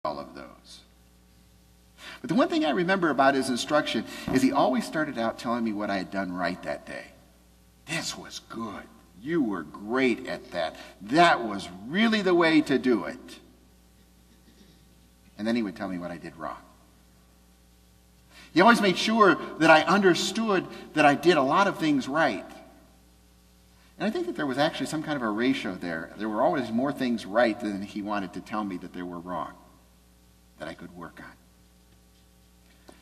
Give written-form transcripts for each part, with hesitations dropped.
all of those. But the one thing I remember about his instruction is he always started out telling me what I had done right that day. This was good. You were great at that. That was really the way to do it. And then he would tell me what I did wrong. He always made sure that I understood that I did a lot of things right. And I think that there was actually some kind of a ratio there. There were always more things right than he wanted to tell me that they were wrong, that I could work on.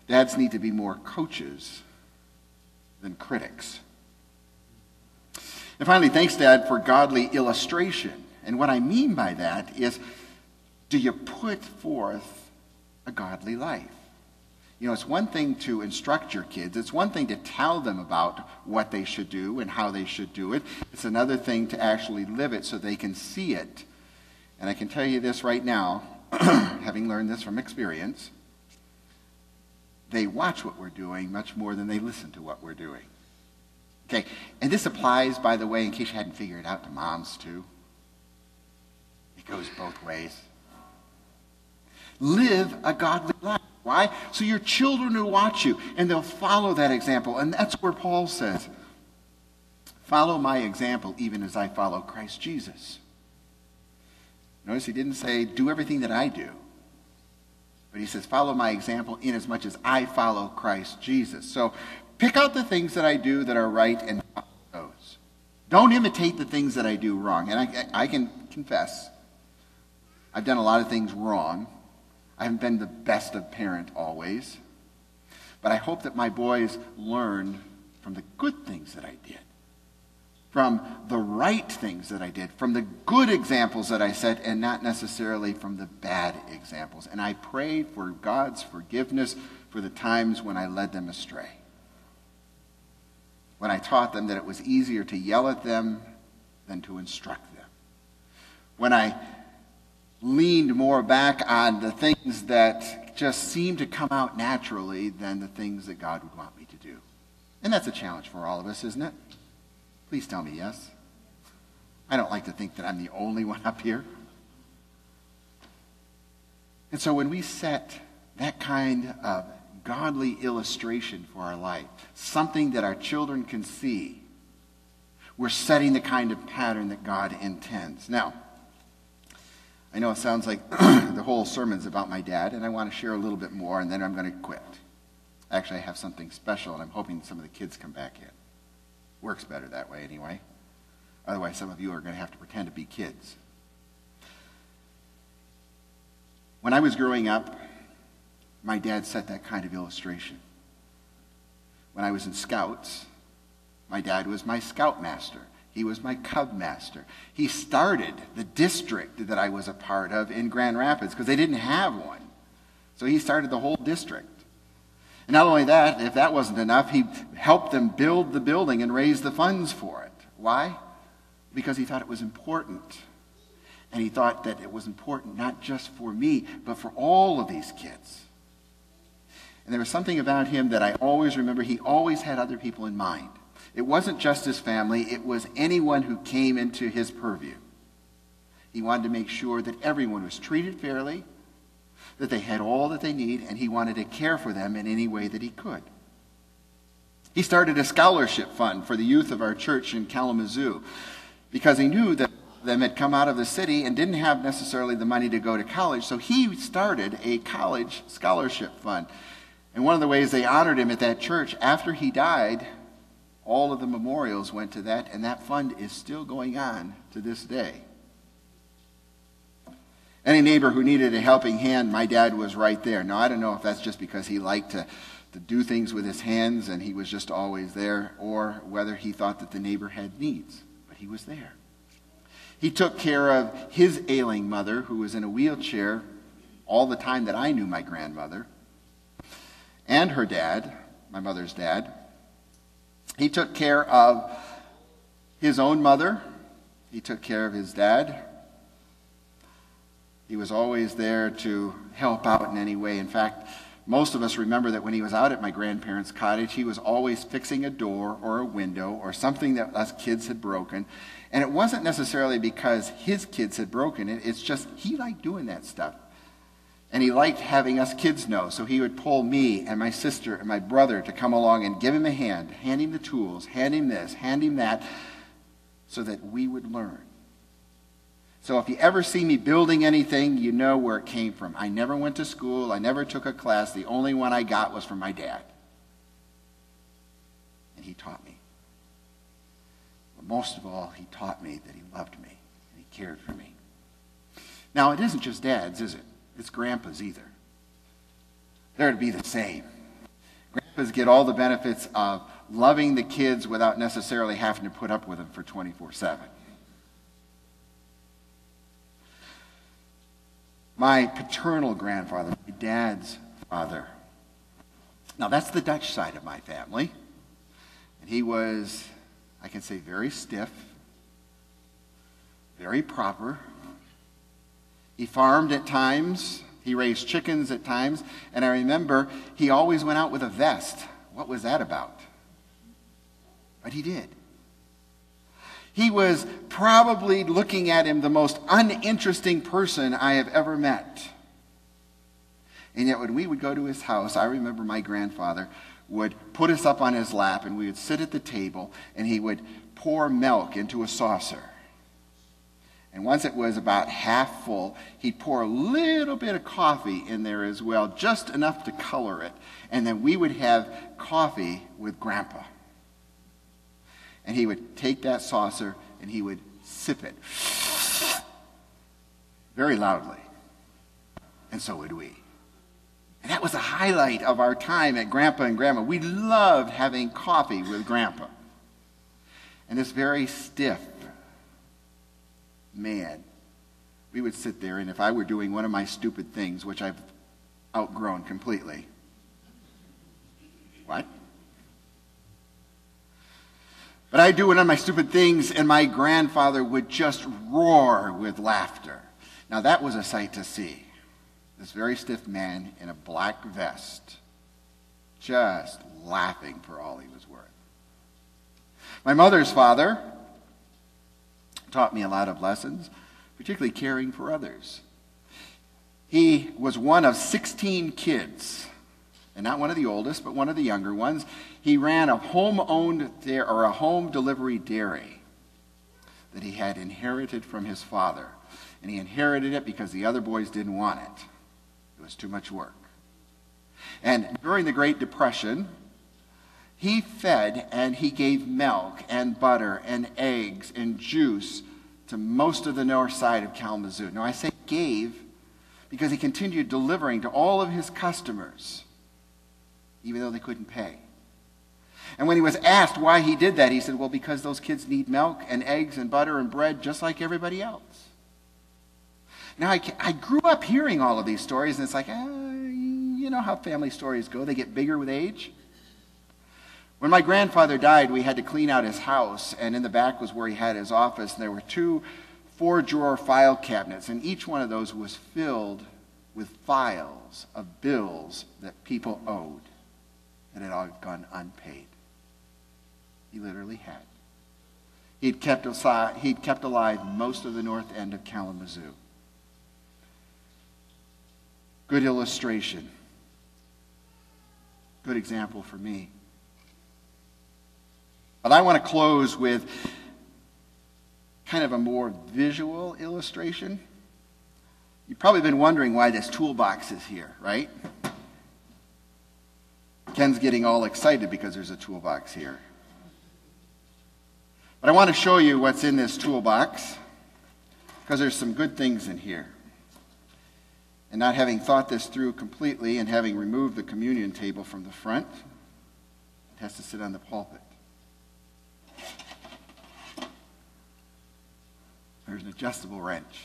Dads need to be more coaches than critics. And finally, thanks, Dad, for godly illustration. And what I mean by that is, do you put forth a godly life? You know, it's one thing to instruct your kids. It's one thing to tell them about what they should do and how they should do it. It's another thing to actually live it so they can see it. And I can tell you this right now, having learned this from experience, they watch what we're doing much more than they listen to what we're doing. Okay, and this applies, by the way, in case you hadn't figured it out, to moms too. It goes both ways. Live a godly life. Why? So your children will watch you, and they'll follow that example. And that's where Paul says, follow my example even as I follow Christ Jesus. Notice he didn't say, do everything that I do. But he says, follow my example inasmuch as I follow Christ Jesus. So pick out the things that I do that are right and follow those. Don't imitate the things that I do wrong. And I can confess, I've done a lot of things wrong. I haven't been the best of parent always. But I hope that my boys learn from the good things that I did, from the right things that I did, from the good examples that I set, and not necessarily from the bad examples. And I pray for God's forgiveness for the times when I led them astray. When I taught them that it was easier to yell at them than to instruct them. When I leaned more back on the things that just seemed to come out naturally than the things that God would want me to do. And that's a challenge for all of us, isn't it? Please tell me yes. I don't like to think that I'm the only one up here. And so when we set that kind of godly illustration for our life, something that our children can see, we're setting the kind of pattern that God intends. Now, I know it sounds like the whole sermon's about my dad, and I want to share a little bit more, and then I'm going to quit. Actually, I have something special, and I'm hoping some of the kids come back in. Works better that way anyway. Otherwise, some of you are going to have to pretend to be kids. When I was growing up, my dad set that kind of illustration. When I was in Scouts, my dad was my scoutmaster. He was my cub master. He started the district that I was a part of in Grand Rapids because they didn't have one. So he started the whole district. And not only that, if that wasn't enough, he helped them build the building and raise the funds for it. Why? Because he thought it was important. And he thought that it was important not just for me, but for all of these kids. And there was something about him that I always remember. He always had other people in mind. It wasn't just his family. It was anyone who came into his purview. He wanted to make sure that everyone was treated fairly, that they had all that they need, and he wanted to care for them in any way that he could. He started a scholarship fund for the youth of our church in Kalamazoo because he knew that them had come out of the city and didn't have necessarily the money to go to college, so he started a college scholarship fund. And one of the ways they honored him at that church, after he died, all of the memorials went to that, and that fund is still going on to this day. Any neighbor who needed a helping hand, my dad was right there. Now, I don't know if that's just because he liked to do things with his hands and he was just always there, or whether he thought that the neighbor had needs, but he was there. He took care of his ailing mother, who was in a wheelchair all the time that I knew my grandmother, and her dad, my mother's dad. He took care of his own mother. He took care of his dad. He was always there to help out in any way. In fact, Most of us remember that when he was out at my grandparents' cottage, he was always fixing a door or a window or something that us kids had broken. And it wasn't necessarily because his kids had broken it. It's just he liked doing that stuff. And he liked having us kids know. So he would pull me and my sister and my brother to come along and give him a hand, hand him the tools, hand him this, hand him that, so that we would learn. So if you ever see me building anything, you know where it came from. I never went to school. I never took a class. The only one I got was from my dad. And he taught me. But most of all, he taught me that he loved me and he cared for me. Now, it isn't just dads, is it? It's grandpas either. They're to be the same. Grandpas get all the benefits of loving the kids without necessarily having to put up with them for 24/7. My paternal grandfather, my dad's father. Now, that's the Dutch side of my family. And he was, I can say, very stiff, very proper. He farmed at times. He raised chickens at times. And I remember he always went out with a vest. What was that about? But he did. He was probably, looking at him, the most uninteresting person I have ever met. And yet when we would go to his house, I remember my grandfather would put us up on his lap and we would sit at the table and he would pour milk into a saucer. And once it was about half full, he'd pour a little bit of coffee in there as well, just enough to color it. And then we would have coffee with Grandpa. And he would take that saucer and he would sip it very loudly. And so would we. And that was a highlight of our time at Grandpa and Grandma. We loved having coffee with Grandpa. And this very stiff man, we would sit there, and if I were doing one of my stupid things, which I've outgrown completely. What? But I'd do one of my stupid things, and my grandfather would just roar with laughter. Now, that was a sight to see. This very stiff man in a black vest, just laughing for all he was worth. My mother's father taught me a lot of lessons, particularly caring for others. He was one of 16 kids, and not one of the oldest, but one of the younger ones. He ran a home-owned or a home delivery dairy that he had inherited from his father. And he inherited it because the other boys didn't want it. It was too much work. And during the Great Depression, he fed and he gave milk and butter and eggs and juice to most of the north side of Kalamazoo. Now, I say gave because he continued delivering to all of his customers, even though they couldn't pay. And when he was asked why he did that, he said, well, because those kids need milk and eggs and butter and bread just like everybody else. Now, I grew up hearing all of these stories, and it's like, you know how family stories go. They get bigger with age. When my grandfather died, we had to clean out his house, and in the back was where he had his office, and there were 2 4-drawer file cabinets, and each one of those was filled with files of bills that people owed that had all gone unpaid. He literally had. He'd kept alive most of the north end of Kalamazoo. Good illustration. Good example for me. But I want to close with kind of a more visual illustration. You've probably been wondering why this toolbox is here, right? Ken's getting all excited because there's a toolbox here. But I want to show you what's in this toolbox because there's some good things in here. And not having thought this through completely and having removed the communion table from the front, it has to sit on the pulpit. There's an adjustable wrench.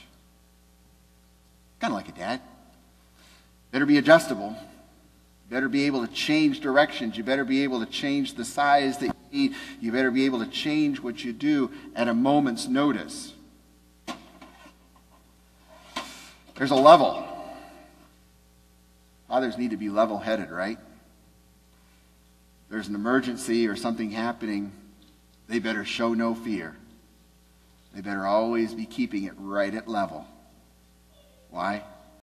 Kind of like a dad. Better be adjustable. Better be able to change directions. You better be able to change the size that you need. You better be able to change what you do at a moment's notice. There's a level. fathers need to be level-headed, right? There's an emergency or something happening, they better show no fear. They better always be keeping it right at level. Why?